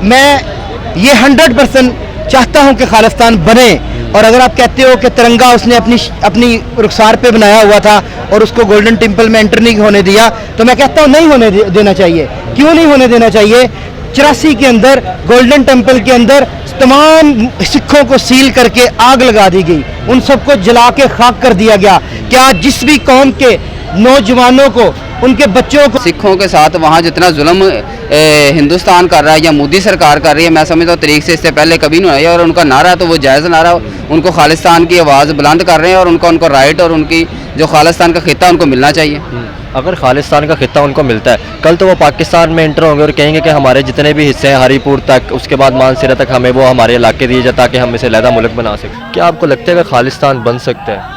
मैं ये 100% चाहता हूँ कि खालिस्तान बने। और अगर आप कहते हो कि तिरंगा उसने अपनी रुखसार पे बनाया हुआ था और उसको गोल्डन टेम्पल में एंटर नहीं होने दिया, तो मैं कहता हूँ नहीं होने देना चाहिए। क्यों नहीं होने देना चाहिए? 84 के अंदर गोल्डन टेम्पल के अंदर तमाम सिखों को सील करके आग लगा दी गई, उन सबको जला के खाक कर दिया गया। क्या जिस भी कौम के नौजवानों को, उनके बच्चों को, सिखों के साथ वहाँ जितना जुल्म हिंदुस्तान कर रहा है या मोदी सरकार कर रही है, मैं समझता हूँ तरीके से इससे पहले कभी नहीं हुआ। और उनका नारा तो वो जायज़ नारा, उनको खालिस्तान की आवाज़ बुलंद कर रहे हैं और उनको राइट और उनकी जो खालिस्तान का खिता उनको मिलना चाहिए। अगर खालिस्तान का खिता उनको मिलता है, कल तो वो पाकिस्तान में एंटर होंगे और कहेंगे कि हमारे जितने भी हिस्से हैं हरीपुर तक, उसके बाद मानसरा तक, हमें वो हमारे इलाके दिए जाए ताकि हम इसे अलहदा मुल्क बना सकें। क्या आपको लगता है कि खालिस्तान बन सकता है?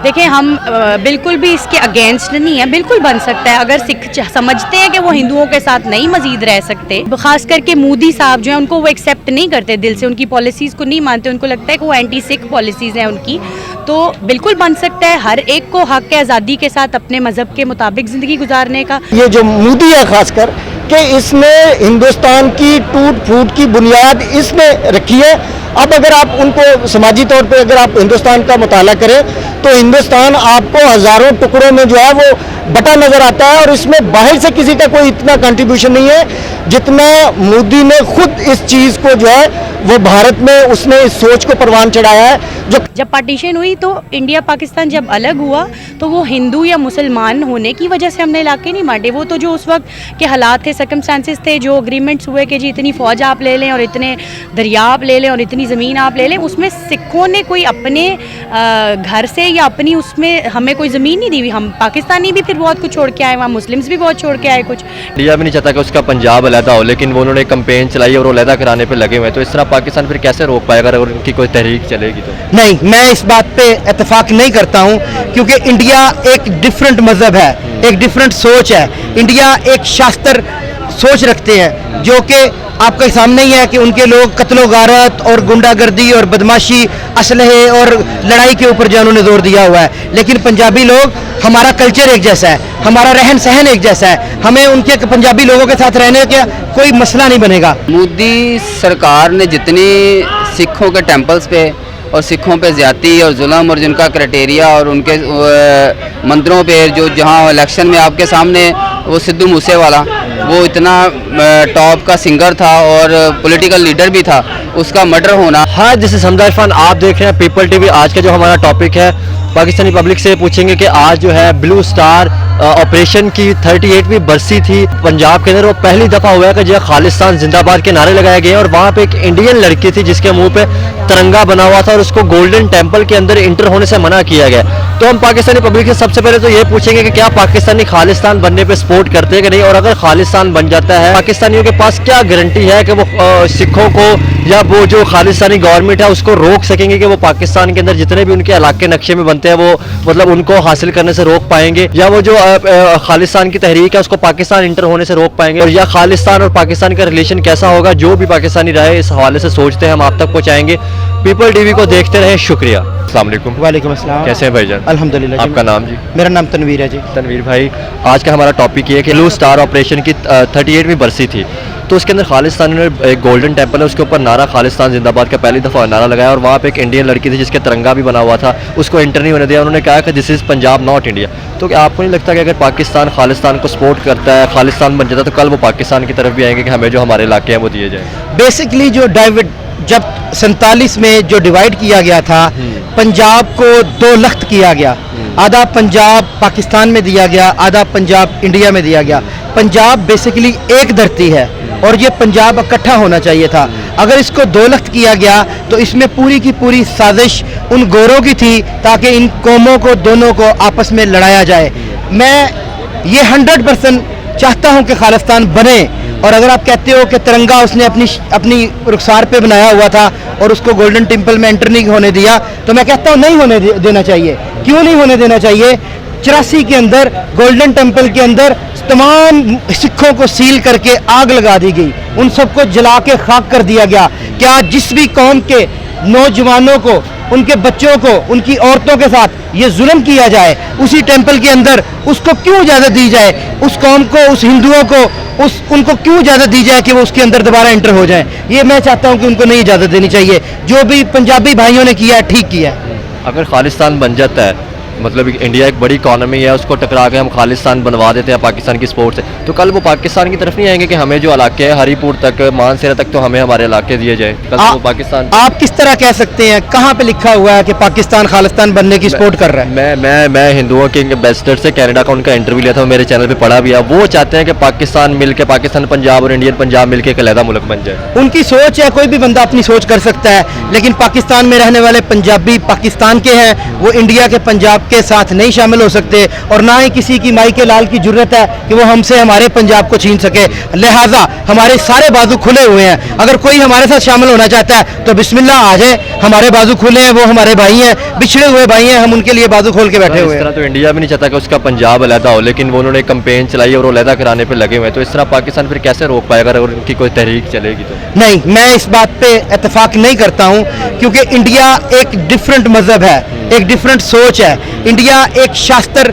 देखिए, हम बिल्कुल भी इसके अगेंस्ट नहीं है, बिल्कुल बन सकता है। अगर सिख समझते हैं कि वो हिंदुओं के साथ नहीं मजीद रह सकते, खास करके मोदी साहब जो है उनको वो एक्सेप्ट नहीं करते दिल से, उनकी पॉलिसीज़ को नहीं मानते, उनको लगता है कि वो एंटी सिख पॉलिसीज़ हैं उनकी, तो बिल्कुल बन सकता है। हर एक को हक है आज़ादी के साथ अपने मज़हब के मुताबिक ज़िंदगी गुजारने का। ये जो मोदी है खासकर कि इसने हिंदुस्तान की टूट फूट की बुनियाद इसने रखी है। अब अगर आप उनको समाजी तौर पे अगर आप हिंदुस्तान का मुताला करें तो हिंदुस्तान आपको हज़ारों टुकड़ों में जो है वो बटा नज़र आता है, और इसमें बाहर से किसी का कोई इतना कंट्रीब्यूशन नहीं है जितना मोदी ने खुद इस चीज़ को जो है वो भारत में उसने इस सोच को परवान चढ़ाया है। जब पार्टीशन हुई तो इंडिया पाकिस्तान जब अलग हुआ तो वो हिंदू या मुसलमान होने की वजह से हमने इलाके नहीं बांटे, वो तो जो उस वक्त के हालात थे, सर्कमस्टांसेस थे, जो अग्रीमेंट्स हुए कि जी इतनी फ़ौज आप ले लें और इतने दरिया आप ले लें और इतनी ज़मीन आप ले लें, उसमें सिखों ने कोई अपने घर से या अपनी उसमें हमें कोई ज़मीन नहीं दी हुई। हम पाकिस्तानी भी फिर बहुत कुछ छोड़ के आए, वहाँ मुस्लिम्स भी बहुत छोड़ के आए कुछ। इंडिया भी नहीं चाहता कि उसका पंजाब अलहदा हो, लेकिन वो उन्होंने कैंपेन चलाई और वो अलहदा कराने पर लगे हुए हैं, तो इस तरह पाकिस्तान फिर कैसे रोक पाएगा अगर उनकी कोई तहरीक चलेगी तो? नहीं, मैं इस बात पे इत्तेफाक नहीं करता हूँ, क्योंकि इंडिया एक डिफरेंट मज़हब है, एक डिफरेंट सोच है। इंडिया एक शास्त्र सोच रखते हैं जो कि आपके सामने ही है कि उनके लोग कत्लो गारत और गुंडागर्दी और बदमाशी, असलहे और लड़ाई के ऊपर जो उन्होंने जोर दिया हुआ है। लेकिन पंजाबी लोग, हमारा कल्चर एक जैसा है, हमारा रहन सहन एक जैसा है, हमें उनके पंजाबी लोगों के साथ रहने का कोई मसला नहीं बनेगा। मोदी सरकार ने जितनी सिखों के टेम्पल्स पे और सिखों पे ज़्यादती और जुल्म और जिनका क्राइटेरिया और उनके मंदिरों पे जो जहाँ इलेक्शन में आपके सामने वो सिद्धू मूसेवाला, वो इतना टॉप का सिंगर था और पॉलिटिकल लीडर भी था, उसका मर्डर होना। हाँ, जैसे समझा इरफान, आप देख रहे हैं पीपल टीवी। आज का जो हमारा टॉपिक है, पाकिस्तानी पब्लिक से पूछेंगे कि आज जो है ब्लू स्टार ऑपरेशन की 38वीं बरसी थी पंजाब के अंदर। वो पहली दफ़ा हुआ है कि जो खालिस्तान जिंदाबाद के नारे लगाए गए और वहाँ पे एक इंडियन लड़की थी जिसके मुंह पे तिरंगा बना हुआ था और उसको गोल्डन टेम्पल के अंदर इंटर होने से मना किया गया। तो हम पाकिस्तानी पब्लिक से सबसे पहले तो ये पूछेंगे कि क्या पाकिस्तानी खालिस्तान बनने पे सपोर्ट करते हैं कि नहीं, और अगर खालिस्तान बन जाता है पाकिस्तानियों के पास क्या गारंटी है कि वो सिखों को या वो जो खालिस्तानी गवर्नमेंट है उसको रोक सकेंगे कि वो पाकिस्तान के अंदर जितने भी उनके इलाके नक्शे में बनते हैं वो मतलब उनको हासिल करने से रोक पाएंगे, या वो जो खालिस्तान की तहरीक है उसको पाकिस्तान इंटर होने से रोक पाएंगे, और या खालिस्तान और पाकिस्तान का रिलेशन कैसा होगा। जो भी पाकिस्तानी राय इस हवाले से सोचते हैं हम आप तक पहुँचाएंगे। पीपल टीवी को देखते रहें। शुक्रिया। अस्सलाम वालेकुम। वालेकुम अस्सलाम। कैसे हैं भाईजान? अल्हम्दुलिल्लाह। आपका नाम जी? मेरा नाम तनवीर है जी। तनवीर भाई, आज का हमारा टॉपिक ये है कि ब्लू स्टार ऑपरेशन की 38वीं बरसी थी, तो उसके अंदर खालिस्तान ने एक गोल्डन टेम्पल है उसके ऊपर नारा खालिस्तान जिंदाबाद का पहली दफ़ा नारा लगाया, और वहाँ पे एक इंडियन लड़की थी जिसके तिरंगा भी बना हुआ था, उसको एंटर नहीं होने दिया। उन्होंने कहा कि this is Punjab not India. तो क्या आपको नहीं लगता कि अगर पाकिस्तान खालिस्तान को सपोर्ट करता है, खालिस्तान बन जाता है, तो कल वो पाकिस्तान की तरफ भी आएंगे कि हमें जो हमारे इलाके हैं वो दिए जाए? बेसिकली जो जब 47 में जो डिवाइड किया गया था, पंजाब को 2 लख्त किया गया, आधा पंजाब पाकिस्तान में दिया गया, आधा पंजाब इंडिया में दिया गया। पंजाब बेसिकली एक धरती है और ये पंजाब इकट्ठा होना चाहिए था। अगर इसको 2 लख्त किया गया तो इसमें पूरी की पूरी साजिश उन गोरों की थी ताकि इन कौमों को दोनों को आपस में लड़ाया जाए। मैं ये 100% चाहता हूँ कि खालिस्तान बने। और अगर आप कहते हो कि तिरंगा उसने अपनी रुखसार पे बनाया हुआ था और उसको गोल्डन टेम्पल में एंटर नहीं होने दिया, तो मैं कहता हूँ नहीं होने देना चाहिए। क्यों नहीं होने देना चाहिए? 84 के अंदर गोल्डन टेम्पल के अंदर तमाम सिखों को सील करके आग लगा दी गई, उन सबको जला के खाक कर दिया गया। क्या जिस भी कौम के नौजवानों को, उनके बच्चों को, उनकी औरतों के साथ ये जुल्म किया जाए, उसी टेंपल के अंदर उसको क्यों इजाज़त दी जाए, उस कौम को, उस हिंदुओं को उनको क्यों इजाज़त दी जाए कि वो उसके अंदर दोबारा एंटर हो जाए। ये मैं चाहता हूँ कि उनको नहीं इजाज़त देनी चाहिए। जो भी पंजाबी भाइयों ने किया है ठीक किया है। अगर खालिस्तान बन जाता है, मतलब इंडिया एक बड़ी इकॉनमी है, उसको टकरा के हम खालिस्तान बनवा देते हैं पाकिस्तान की सपोर्ट से, तो कल वो पाकिस्तान की तरफ नहीं आएंगे कि हमें जो इलाके हैं हरीपुर तक, मानसेरा तक, तो हमें हमारे इलाके दिए जाए। कल तो वो पाकिस्तान। आप किस तरह कह सकते हैं, कहाँ पे लिखा हुआ है कि पाकिस्तान खालिस्तान बनने की सपोर्ट कर रहा है? मैं हिंदुओं के एम्बेसडर से कनाडा का उनका इंटरव्यू लिया था, मेरे चैनल पे पढ़ा भी है। वो चाहते हैं कि पाकिस्तान मिलके, पाकिस्तान पंजाब और इंडियन पंजाब मिलके एक अलहदा मुल्क बन जाए। उनकी सोच है, कोई भी बंदा अपनी सोच कर सकता है, लेकिन पाकिस्तान में रहने वाले पंजाबी पाकिस्तान के हैं, वो इंडिया के पंजाब के साथ नहीं शामिल हो सकते, और ना ही किसी की माई के लाल की जरूरत है कि वो हमसे हमारे पंजाब को छीन सके। लिहाजा हमारे सारे बाजू खुले हुए हैं। अगर कोई हमारे साथ शामिल होना चाहता है तो बिस्मिल्लाह आ जाए, हमारे बाजू खुले हैं, वो हमारे भाई हैं, बिछड़े हुए भाई हैं, हम उनके लिए बाजू खोल के बैठे हुए इस हैं। तरह तो इंडिया भी नहीं चाहता कि उसका पंजाब अलहदा हो, लेकिन वो उन्होंने कंपेन चलाई और वो अलहदा कराने पे लगे हुए हैं। तो इस तरह पाकिस्तान फिर कैसे रोक पाएगा अगर उनकी कोई तहरीक चलेगी तो? नहीं, मैं इस बात पे इत्तेफाक नहीं करता हूं, क्योंकि इंडिया एक डिफरेंट मजहब है, एक डिफरेंट सोच है। इंडिया एक शास्त्र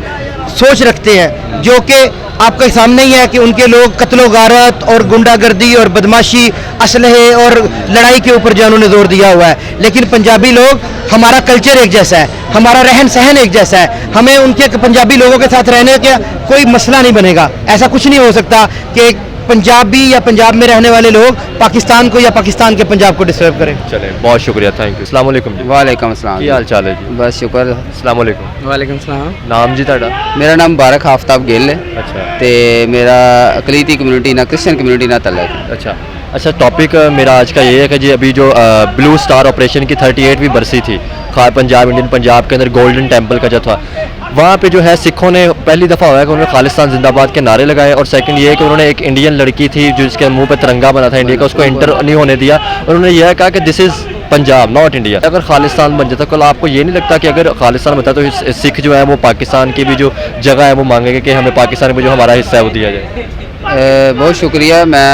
सोच रखते हैं, जो कि आपके सामने ही है कि उनके लोग कत्लो गारत और गुंडागर्दी और बदमाशी, असलहे और लड़ाई के ऊपर जो उन्होंने जोर दिया हुआ है। लेकिन पंजाबी लोग, हमारा कल्चर एक जैसा है, हमारा रहन सहन एक जैसा है, हमें उनके पंजाबी लोगों के साथ रहने का कोई मसला नहीं बनेगा। ऐसा कुछ नहीं हो सकता कि पंजाबी या पंजाब में रहने वाले लोग पाकिस्तान को या पाकिस्तान के पंजाब को डिस्टर्ब करें। चले, बहुत शुक्रिया, थैंक यू। अस्सलाम वालेकुम जी। वालेकुम अस्सलाम। ਕੀ ਹਾਲ ਚਾਲ ਹੈ ਜੀ? बस शुक्र। अस्सलाम वालेकुम। वालेकुम सलाम। नाम जी ਤੁਹਾਡਾ? मेरा नाम बारक आफ्ताब गिल है अच्छा ਤੇ मेरा अकलीती कम्युनिटी ना क्रिश्चियन कम्युनिटी ना तल्लक है। अच्छा अच्छा। टॉपिक मेरा आज का ये है कि जी अभी जो ब्लू स्टार ऑपरेशन की 38वीं बरसी थी पंजाब, इंडियन पंजाब के अंदर गोल्डन टेंपल का जो था, वहाँ पे जो है सिखों ने पहली दफ़ा हुआ है कि उन्होंने खालिस्तान जिंदाबाद के नारे लगाए, और सेकंड ये है कि उन्होंने एक इंडियन लड़की थी जिसके मुंह पे तिरंगा बना था इंडिया का, उसको एंटर नहीं होने दिया, और उन्होंने यह कहा कि this is Punjab not India. अगर खालिस्तान बन जाता, कल आपको ये नहीं लगता कि अगर खालिस्तान बनता तो सिख जो है वो पाकिस्तान की भी जो जगह है वो मांगेंगे कि हमें पाकिस्तान में जो हमारा हिस्सा है वो दिया जाए? बहुत शुक्रिया। मैं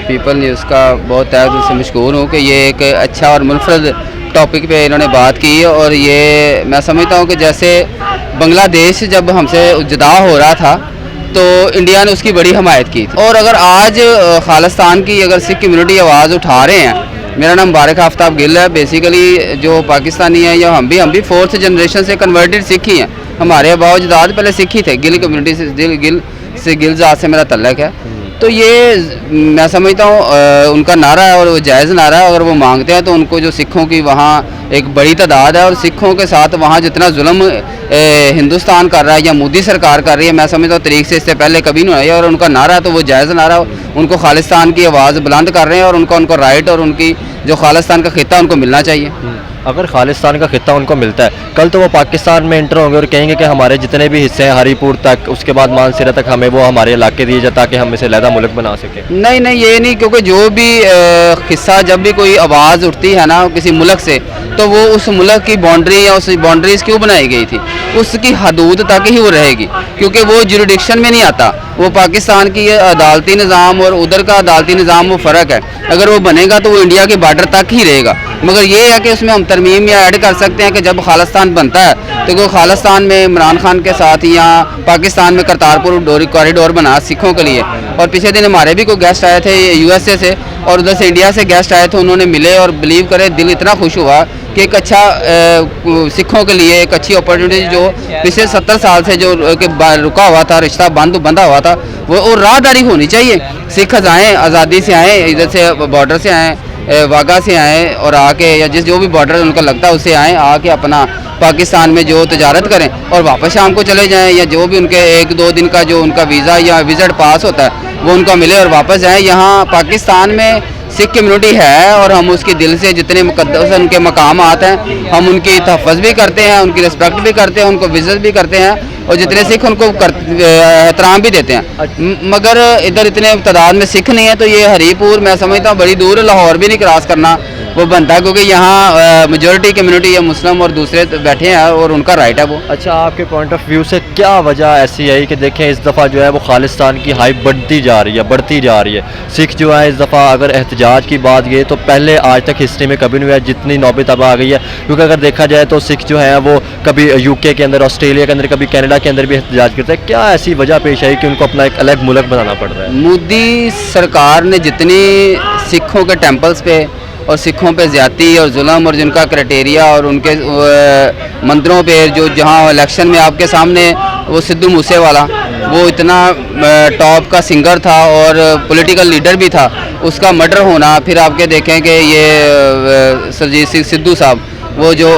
पीपल न्यूज़ का बहुत तहे दिल से मशकूर हूँ कि ये एक अच्छा और मुनफरद टॉपिक पे इन्होंने बात की, और ये मैं समझता हूँ कि जैसे बांग्लादेश जब हमसे जुदा हो रहा था तो इंडिया ने उसकी बड़ी हमायत की थी, और अगर आज खालिस्तान की अगर सिख कम्युनिटी आवाज़ उठा रहे हैं। मेरा नाम बारक आफ्ताब गिल है। बेसिकली जो पाकिस्तानी है या हम भी 4th जनरेशन से कन्वर्टेड सिख ही हैं। हमारे आबा अजदाद पहले सिख ही थे, गिल कम्युनिटी से गिल ज़ात से मेरा तल्लक है। तो ये मैं समझता हूँ उनका नारा है और वो जायज़ नारा है। अगर वो मांगते हैं तो उनको, जो सिखों की वहाँ एक बड़ी तादाद है, और सिखों के साथ वहाँ जितना जुल्म हिंदुस्तान कर रहा है या मोदी सरकार कर रही है, मैं समझता हूँ तरीक़ से इससे पहले कभी नहीं हुआ। और उनका नारा है तो वो जायज़ नारा, उनको खालिस्तान की आवाज़ बुलंद कर रहे हैं, और उनको राइट और उनकी जो खालिस्तान का खिता उनको मिलना चाहिए। अगर खालिस्तान का खिता उनको मिलता है, कल तो वो पाकिस्तान में एंटर होंगे और कहेंगे कि हमारे जितने भी हिस्से हैं हरीपुर तक, उसके बाद मानसेरा तक, हमें वो हमारे इलाके दिए जाए ताकि हम इसे अलहदा मुल्क बना सकें। नहीं नहीं, ये नहीं, क्योंकि जो भी हिस्सा, जब भी कोई आवाज़ उठती है ना किसी मुल्क से, तो वो उस मुल्क की बाउंड्री या उस बाउंड्रीज क्यों बनाई गई थी, उसकी हदूद तक ही वो रहेगी, क्योंकि वो जुरिडिक्शन में नहीं आता। वो पाकिस्तान की अदालती निज़ाम और उधर का अदालती निज़ाम वो फ़र्क है। अगर वो बनेगा तो वो इंडिया के बॉर्डर तक ही रहेगा। मगर ये है कि उसमें हम तरमीम या ऐड कर सकते हैं कि जब खालिस्तान बनता है तो कोई खालिस्तान में इमरान खान के साथ, या पाकिस्तान में करतारपुर कॉरिडोर बना सिखों के लिए। और पिछले दिन हमारे भी कोई गेस्ट आए थे USA से, और उधर से इंडिया से गेस्ट आए थे, उन्होंने मिले और बिलीव करे दिल इतना खुश हुआ कि एक अच्छा सिखों के लिए एक अच्छी अपॉर्चुनिटी जो पिछले 70 साल से जो कि रुका हुआ था, रिश्ता बंधा हुआ था, वो राहदारी होनी चाहिए। सिख आएँ, आज़ादी से आएँ, इधर से बॉर्डर से आएँ, वाघा से आएँ, और आके या जो भी बॉर्डर उनका लगता है उससे आएँ, आके अपना पाकिस्तान में जो तजारत करें और वापस शाम को चले जाएं, या जो भी उनके 1-2 दिन का जो उनका वीज़ा या विज़िट पास होता है वो उनका मिले और वापस जाएं। यहाँ पाकिस्तान में सिख कम्युनिटी है, और हम उसके दिल से जितने मुकद्दस उनके मकाम आते हैं, हम उनकी तहफ़्फ़ुज़ भी करते हैं, उनकी रिस्पेक्ट भी करते हैं, उनको विज़िट भी करते हैं, और जितने सिख उनको एहतराम भी देते हैं। मगर इधर इतने तादाद में सिख नहीं है, तो ये हरीपुर मैं समझता हूँ बड़ी दूर, लाहौर भी नहीं क्रॉस करना, वो बनता है, क्योंकि यहाँ मेजॉरिटी कम्युनिटी या मुस्लिम और दूसरे बैठे हैं और उनका राइट है वो। अच्छा, आपके पॉइंट ऑफ व्यू से क्या वजह ऐसी है कि देखें इस दफ़ा जो है वो खालिस्तान की हाइप बढ़ती जा रही है। सिख जो है इस दफ़ा अगर एहतजाज की बात ये तो पहले आज तक हिस्ट्री में कभी नहीं हुआ जितनी नौबत अब आ गई है, क्योंकि अगर देखा जाए तो सिख जो है वो कभी यूके के अंदर, ऑस्ट्रेलिया के अंदर, कभी कनाडा के अंदर भी एहतजाज करते हैं। क्या ऐसी वजह पेश आई कि उनको अपना एक अलग मुल्क बनाना पड़ रहा है? मोदी सरकार ने जितनी सिखों के टेम्पल्स पे और सिखों पे ज़्यादती और जुल्म और जिनका क्राइटेरिया और उनके मंदिरों पे जो जहाँ इलेक्शन में आपके सामने वो सिद्धू मूसेवाला, वो इतना टॉप का सिंगर था और पॉलिटिकल लीडर भी था, उसका मर्डर होना, फिर आपके देखें कि ये सरजीत सिंह सिद्धू साहब वो जो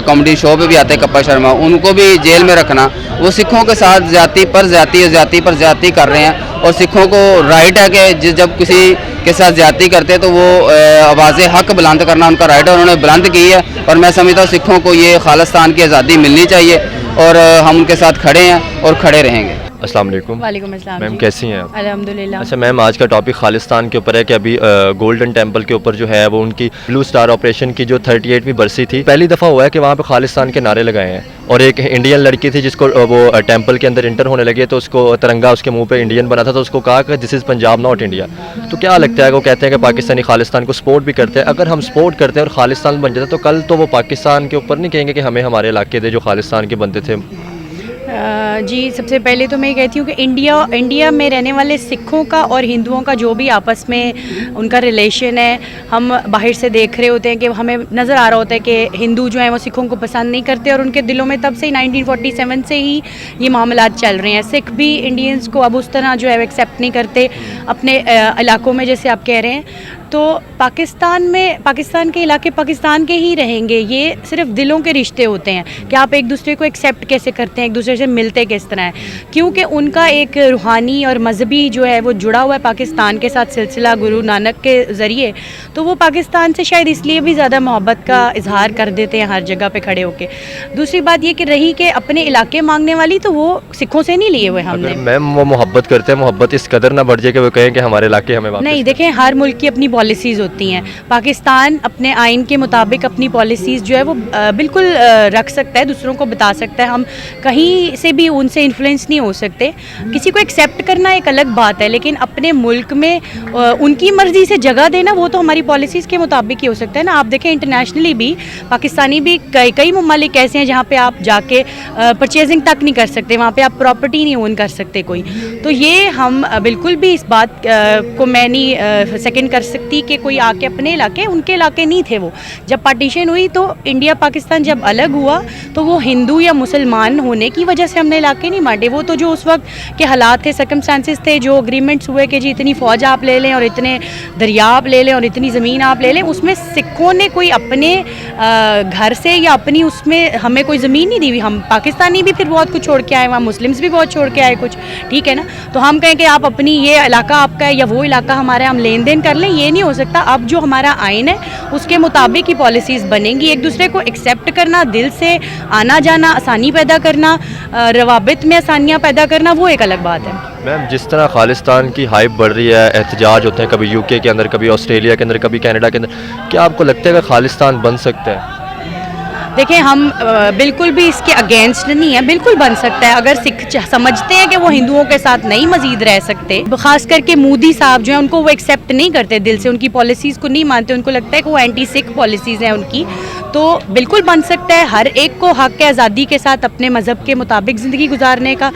कॉमेडी शो पे भी आते हैं कपिल शर्मा, उनको भी जेल में रखना, वो सिखों के साथ ज़्यादती पर ज़्यादती कर रहे हैं। और सिखों को राइट है कि जब किसी के साथ ज़्यादती करते हैं तो वो आवाज़ हक बुलंद करना उनका राइट है, उन्होंने बुलंद की है। और मैं समझता हूँ सिखों को ये खालिस्तान की आज़ादी मिलनी चाहिए और हम उनके साथ खड़े हैं और खड़े रहेंगे। अस्सलाम वालेकुम। वालेकुम अस्सलाम मैम जी। कैसी हैं आप? अल्हम्दुलिल्लाह। अच्छा मैम, आज का टॉपिक खालिस्तान के ऊपर है कि अभी गोल्डन टेंपल के ऊपर जो है वो उनकी ब्लू स्टार ऑपरेशन की जो 38वीं बरसी थी, पहली दफ़ा हुआ है कि वहाँ पे खालिस्तान के नारे लगाए हैं। और एक इंडियन लड़की थी जिसको वो टेंपल के अंदर इंटर होने लगी तो उसको तिरंगा उसके मुंह पे इंडियन बना था, तो उसको कहा कि this is Punjab not India. तो क्या लगता है, वो कहते हैं कि पाकिस्तानी खालिस्तान को सपोर्ट भी करते हैं। अगर हम सपोर्ट करते हैं और खालिस्तान बन जाता तो कल तो वो पाकिस्तान के ऊपर नहीं कहेंगे कि हमें हमारे इलाके दे जो खालिस्तान के बनते थे। जी, सबसे पहले तो मैं ये कहती हूँ कि इंडिया में रहने वाले सिखों का और हिंदुओं का जो भी आपस में उनका रिलेशन है, हम बाहर से देख रहे होते हैं कि हमें नज़र आ रहा होता है कि हिंदू जो हैं वो सिखों को पसंद नहीं करते और उनके दिलों में तब से ही 1947 से ही ये मामलात चल रहे हैं। सिख भी इंडियंस को अब उस तरह जो है एक्सेप्ट नहीं करते अपने इलाकों में, जैसे आप कह रहे हैं। तो पाकिस्तान के इलाके पाकिस्तान के ही रहेंगे। ये सिर्फ दिलों के रिश्ते होते हैं कि आप एक दूसरे को एक्सेप्ट कैसे करते हैं, एक दूसरे से मिलते किस तरह है, क्योंकि उनका एक रूहानी और मजहबी जो है वो जुड़ा हुआ है पाकिस्तान के साथ, सिलसिला गुरु नानक के ज़रिए। तो वो पाकिस्तान से शायद इसलिए भी ज़्यादा मोहब्बत का इजहार कर देते हैं हर जगह पे खड़े होके। दूसरी बात ये कि रही कि अपने इलाके मांगने वाली, तो वो सिखों से नहीं लिए हुए हमने। मैम वो मोहब्बत करते हैं, मोहब्बत इस कदर ना बढ़ जाए कि वो कहें कि हमारे इलाके हमें वापस। नहीं, देखें हर मुल्क की अपनी पॉलिसीज़ होती हैं। पाकिस्तान अपने आइन के मुताबिक अपनी पॉलिसीज़ जो है वो बिल्कुल रख सकता है, दूसरों को बता सकता है। हम कहीं से भी उनसे इन्फ्लुएंस नहीं हो सकते। किसी को एक्सेप्ट करना एक अलग बात है, लेकिन अपने मुल्क में उनकी मर्ज़ी से जगह देना वो तो हमारी पॉलिसीज़ के मुताबिक ही हो सकता है ना। आप देखें इंटरनेशनली भी पाकिस्तानी भी कई ममालिक ऐसे हैं जहाँ पे आप जाके परचेजिंग तक नहीं कर सकते, वहाँ पे आप प्रॉपर्टी नहीं ओन कर सकते कोई। तो ये हम बिल्कुल भी इस बात को मैं नहीं सेकंड कर सकती कि कोई आके अपने इलाके, उनके इलाके नहीं थे वो। जब पार्टीशन हुई तो इंडिया पाकिस्तान जब अलग हुआ तो वो हिंदू या मुसलमान होने की वजह से हमने इलाके नहीं बांटे। वो तो जो उस वक्त के हालात थे, सर्कमस्टांसिस थे, जो एग्रीमेंट्स हुए कि जी इतनी फ़ौज आप ले लें और इतने दरिया आप ले लें और इतनी ज़मीन आप ले लें, उसमें सिखों ने कोई अपने घर से या अपनी उसमें हमें कोई ज़मीन नहीं दी हुई। हम पाकिस्तानी भी फिर बहुत कुछ छोड़ के आए, वहाँ मुस्लिम्स भी बहुत छोड़ के आए कुछ, ठीक है ना। तो हम कहें कि आप अपनी ये इलाका आपका है या वो इलाका हमारा, हम लेन देन कर लें, ये नहीं हो सकता। अब जो हमारा आइन है उसके मुताबिक ही पॉलिसीज़ बनेंगी। एक दूसरे को एक्सेप्ट करना, दिल से आना जाना, आसानी पैदा करना, रवाबित में आसानियाँ पैदा करना, वो एक अलग बात है। मैम जिस तरह खालिस्तान की हाइप बढ़ रही है, एहतजाज होते हैं कभी यूके के अंदर, कभी ऑस्ट्रेलिया के अंदर, कभी कनाडा के अंदर, क्या आपको लगता है कि खालिस्तान बन सकता है? देखिए हम बिल्कुल भी इसके अगेंस्ट नहीं है, बिल्कुल बन सकता है अगर सिख समझते हैं कि वो हिंदुओं के साथ नहीं मजीद रह सकते। खास करके मोदी साहब जो है उनको वो एक्सेप्ट नहीं करते दिल से, उनकी पॉलिसीज़ को नहीं मानते, उनको लगता है कि वो एंटी सिख पॉलिसीज़ हैं उनकी। तो बिल्कुल बन सकता है, हर एक को हक़ है आज़ादी के साथ अपने मज़हब के मुताबिक ज़िंदगी गुजारने का,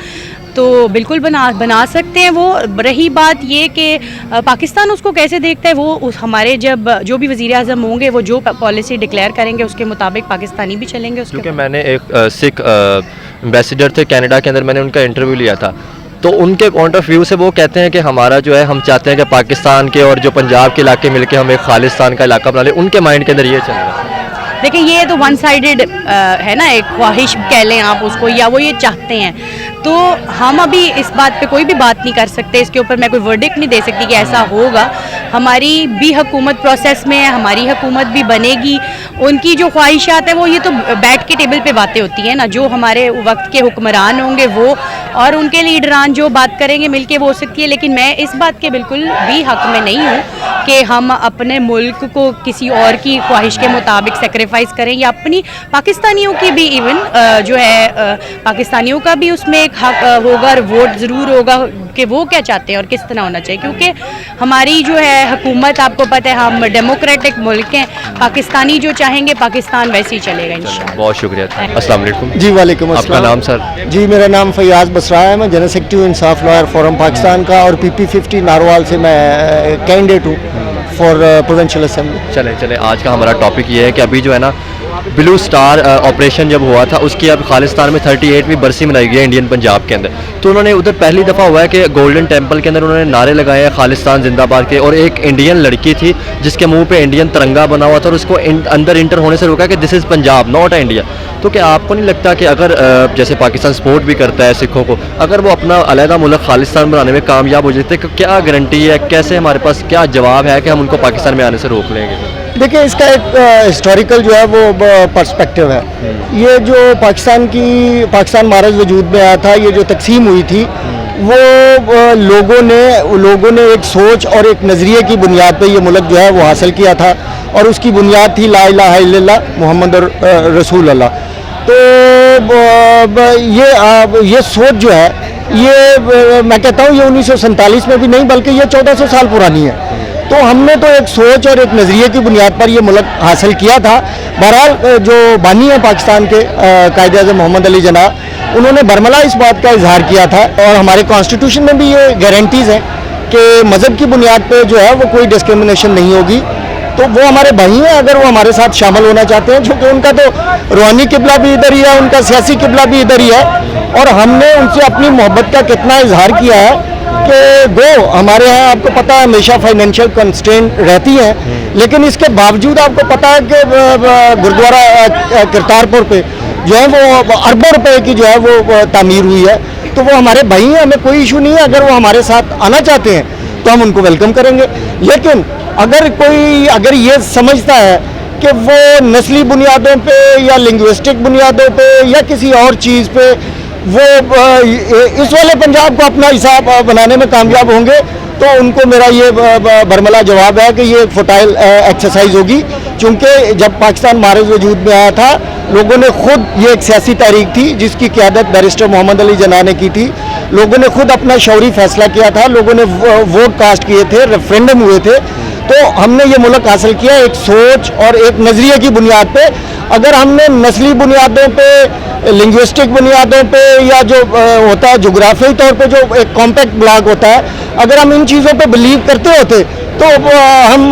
तो बिल्कुल बना सकते हैं वो। रही बात ये कि पाकिस्तान उसको कैसे देखता है, वो हमारे जब जो भी वज़ीर आज़म होंगे वो जो पॉलिसी डिक्लेयर करेंगे उसके मुताबिक पाकिस्तानी भी चलेंगे। क्योंकि मैंने एक सिख एम्बेसडर थे कनाडा के अंदर, मैंने उनका इंटरव्यू लिया था, तो उनके पॉइंट ऑफ व्यू से वो कहते हैं कि हमारा जो है, हम चाहते हैं कि पाकिस्तान के और जो पंजाब के इलाके मिलके हम एक खालिस्तान का इलाका बना लें। उनके माइंड के अंदर ये चल रहा है। देखिए ये तो वन साइडेड है ना, एक ख्वाहिश कह लें आप उसको, या वो ये चाहते हैं। तो हम अभी इस बात पे कोई भी बात नहीं कर सकते, इसके ऊपर मैं कोई वर्डिक्ट नहीं दे सकती कि ऐसा होगा। हमारी भी हुकूमत प्रोसेस में है, हमारी हुकूमत भी बनेगी। उनकी जो ख्वाहिशात है वो ये तो बैठ के टेबल पे बातें होती हैं ना, जो हमारे वक्त के हुक्मरान होंगे वो और उनके लीडरान जो बात करेंगे मिलके वो हो सकती है, लेकिन मैं इस बात के बिल्कुल भी हक में नहीं हूँ कि हम अपने मुल्क को किसी और की ख्वाहिश के मुताबिक सेक्रीफाइस करें, या अपनी पाकिस्तानियों की भी इवन जो है पाकिस्तानियों का भी उसमें एक हक होगा और वोट ज़रूर होगा कि वो क्या चाहते हैं और किस तरह होना चाहिए, क्योंकि हमारी जो है हुकूमत, आपको पता है हम डेमोक्रेटिक मुल्क हैं, पाकिस्तानी जो चाहेंगे पाकिस्तान वैसे ही चलेगा इंशाल्लाह। बहुत शुक्रिया। अस्सलाम वालेकुम जी वालेकुम आपका अस्सलाम। नाम सर? जी मेरा नाम फैयाज बसरा है, मैं जनरल सेक्रेटरी इंसाफ लॉयर फोरम पाकिस्तान का, और PP50 नारवाल से मैं कैंडिडेट हूँ फॉर प्रोविंशियल असेंबली। चले आज का हमारा टॉपिक ये है कि अभी जो है ना ब्लू स्टार ऑपरेशन जब हुआ था उसकी अब खालिस्तान में 38वीं बरसी मनाई गई है इंडियन पंजाब के अंदर। तो उन्होंने उधर पहली दफ़ा हुआ है कि गोल्डन टेम्पल के अंदर उन्होंने नारे लगाए हैं खालिस्तान जिंदाबाद के, और एक इंडियन लड़की थी जिसके मुंह पे इंडियन तिरंगा बना हुआ था और उसको अंदर इंटर होने से रोका कि this is Punjab not India. तो क्या आपको नहीं लगता कि अगर जैसे पाकिस्तान सपोर्ट भी करता है सिखों को, अगर वो अपना अलहदा मुल्क खालिस्तान बनाने में कामयाब हो जाते तो क्या गारंटी है, कैसे हमारे पास क्या जवाब है कि हम उनको पाकिस्तान में आने से रोक लेंगे? देखिए इसका एक हिस्टोरिकल जो है वो पर्सपेक्टिव है। ये जो पाकिस्तान महाराज वजूद में आया था, ये जो तकसीम हुई थी वो लोगों ने एक सोच और एक नज़रिए की बुनियाद पे ये मुल्क जो है वो हासिल किया था, और उसकी बुनियाद थी ला इलाहा इल्लल्लाह मुहम्मद रसूल अल्लाह। तो ये सोच जो है ये मैं कहता हूँ ये 1947 में भी नहीं बल्कि ये 1400 साल पुरानी है। तो हमने तो एक सोच और एक नज़रिए की बुनियाद पर ये मुल्क हासिल किया था। बहरहाल जो बानी है पाकिस्तान के कायदे-ए-आज़म मोहम्मद अली जिन्ना, उन्होंने बरमला इस बात का इजहार किया था, और हमारे कॉन्स्टिट्यूशन में भी ये गारंटीज़ हैं कि मज़हब की बुनियाद पर जो है वो कोई डिस्क्रिमिनेशन नहीं होगी। तो वो हमारे भाई हैं, अगर वो हमारे साथ शामिल होना चाहते हैं, क्योंकि उनका तो रूहानी किबला भी इधर ही है, उनका सियासी किबला भी इधर ही है, और हमने उनसे अपनी मोहब्बत का कितना इजहार किया है कि दो हमारे यहाँ आपको पता है हमेशा फाइनेंशियल कंस्ट्रेंट रहती हैं, लेकिन इसके बावजूद आपको पता है कि गुरुद्वारा करतारपुर पे जो है वो अरबों रुपए की जो है वो तामीर हुई है। तो वो हमारे भाई हैं, हमें कोई इशू नहीं है, अगर वो हमारे साथ आना चाहते हैं तो हम उनको वेलकम करेंगे। लेकिन अगर ये समझता है कि वो नस्ली बुनियादों पे या लिंग्विस्टिक बुनियादों पे या किसी और चीज़ पे वो इस वाले पंजाब को अपना हिसाब बनाने में कामयाब होंगे, तो उनको मेरा ये बरमला जवाब है कि ये एक फुटाइल एक्सरसाइज होगी। क्योंकि जब पाकिस्तान महाराज वजूद में आया था, लोगों ने खुद, ये एक सियासी तहरीक थी जिसकी क़यादत बैरिस्टर मोहम्मद अली जिन्ना ने की थी, लोगों ने खुद अपना शौरी फैसला किया था, लोगों ने वोट कास्ट किए थे, रेफरेंडम हुए थे। तो हमने ये मुल्क हासिल किया एक सोच और एक नज़रिए की बुनियाद पे। अगर हमने नस्ली बुनियादों पे, लिंग्विस्टिक बुनियादों पे, या जो होता है जोग्राफी तौर पे जो एक कॉम्पैक्ट ब्लॉक होता है, अगर हम इन चीज़ों पे बिलीव करते होते तो हम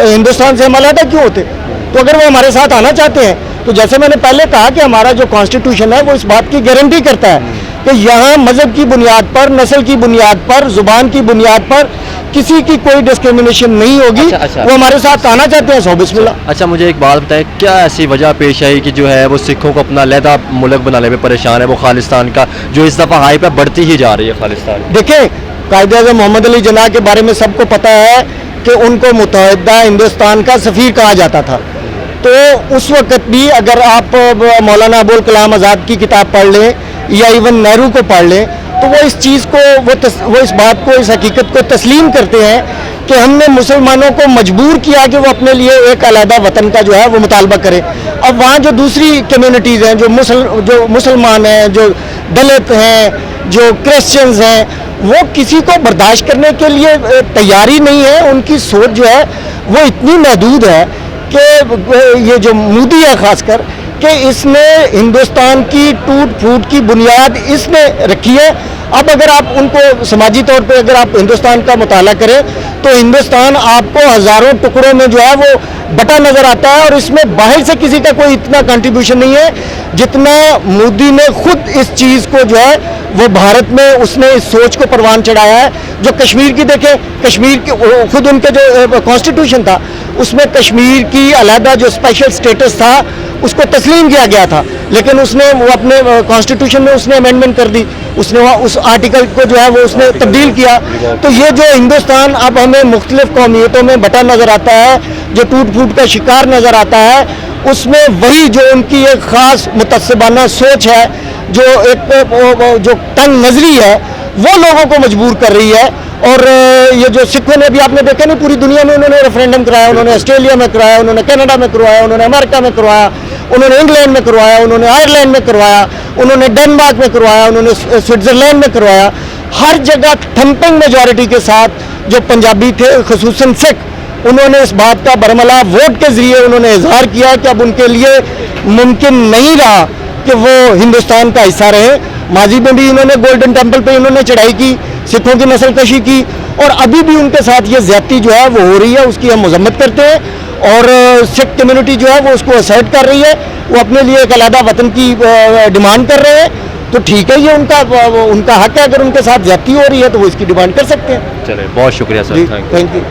हिंदुस्तान से हम अलग क्यों होते? तो अगर वो हमारे साथ आना चाहते हैं, तो जैसे मैंने पहले कहा कि हमारा जो कॉन्स्टिट्यूशन है वो इस बात की गारंटी करता है कि यहाँ मज़हब की बुनियाद पर, नस्ल की बुनियाद पर, ज़ुबान की बुनियाद पर किसी की कोई डिस्क्रिमिनेशन नहीं होगी। अच्छा। वो हमारे साथ आना चाहते हैं, सो बिस्मिल्लाह। अच्छा, मुझे एक बात बताएं, क्या ऐसी वजह पेश आई कि जो है वो सिखों को अपना अलहदा मुल्क बनाने में परेशान है, वो खालिस्तान का जो इस दफ़ा हाई पे बढ़ती ही जा रही है खालिस्तान? देखें, कायदे-ए-आज़म मोहम्मद अली जिन्ना के बारे में सबको पता है कि उनको मुत्तहिदा हिंदुस्तान का सफ़ीर कहा जाता था। तो उस वक़्त भी अगर आप मौलाना अबुल कलाम आज़ाद की किताब पढ़ लें या इवन नेहरू को पढ़ लें, तो वो इस चीज़ को वो इस बात को, इस हकीकत को तस्लीम करते हैं कि हमने मुसलमानों को मजबूर किया कि वो अपने लिए एक अलहदा वतन का जो है वो मुतालबा करें। अब वहाँ जो दूसरी कम्युनिटीज़ हैं, जो मुसलमान हैं, जो दलित हैं, जो क्रिश्चियंस हैं, वो किसी को बर्दाश्त करने के लिए तैयारी नहीं है। उनकी सोच जो है वो इतनी महदूद है कि ये जो मोदी है ख़ासकर, कि इसने हिंदुस्तान की टूट फूट की बुनियाद इसने रखी है। अब अगर आप उनको समाजी तौर पे अगर आप हिंदुस्तान का मुताला करें तो हिंदुस्तान आपको हज़ारों टुकड़ों में जो है वो बटा नज़र आता है, और इसमें बाहर से किसी का कोई इतना कंट्रीब्यूशन नहीं है जितना मोदी ने खुद इस चीज़ को जो है वो भारत में उसने इस सोच को परवान चढ़ाया है। जो कश्मीर की देखें, कश्मीर की खुद उनके जो कॉन्स्टिट्यूशन था उसमें कश्मीर की अलहदा जो स्पेशल स्टेटस था उसको तस्लीम किया गया था, लेकिन उसने वो अपने कॉन्स्टिट्यूशन में उसने अमेंडमेंट कर दी, उसने वहाँ उस आर्टिकल को जो है वो उसने तब्दील किया। तो ये जो हिंदुस्तान अब हमें मुख्तलिफ कौमियतों में बटा नज़र आता है, जो टूट फूट का शिकार नज़र आता है, उसमें वही जो उनकी एक ख़ास मुतस्सिबाना सोच है जो एक जो तंग नजरी है वो लोगों को मजबूर कर रही है। और ये जो सिखों ने भी आपने देखा नहीं, पूरी दुनिया में उन्होंने रेफरेंडम कराया, उन्होंने ऑस्ट्रेलिया में करवाया, उन्होंने कनाडा में करवाया, उन्होंने अमेरिका में करवाया, उन्होंने इंग्लैंड में करवाया, उन्होंने आयरलैंड में करवाया, उन्होंने डेनमार्क में करवाया, उन्होंने स्विट्जरलैंड में करवाया। हर जगह थम्पिंग मेजॉरिटी के साथ जो पंजाबी थे, खुसूसन सिख, उन्होंने इस बात का बरमला वोट के जरिए उन्होंने इजहार किया कि अब उनके लिए मुमकिन नहीं रहा कि वो हिंदुस्तान का हिस्सा रहे। माजी में भी इन्होंने गोल्डन टेम्पल पे इन्होंने चढ़ाई की, सिखों की नस्लकशी की, और अभी भी उनके साथ ये ज्यादती जो है वो हो रही है, उसकी हम मजम्मत करते हैं। और सिख कम्युनिटी जो है वो उसको असर्ट कर रही है, वो अपने लिए एक अलग वतन की डिमांड कर रहे हैं। तो ठीक है, ये उनका हक है, अगर उनके साथ ज्यादती हो रही है तो वो इसकी डिमांड कर सकते हैं। चलिए, बहुत शुक्रिया sir, thank you. Thank you.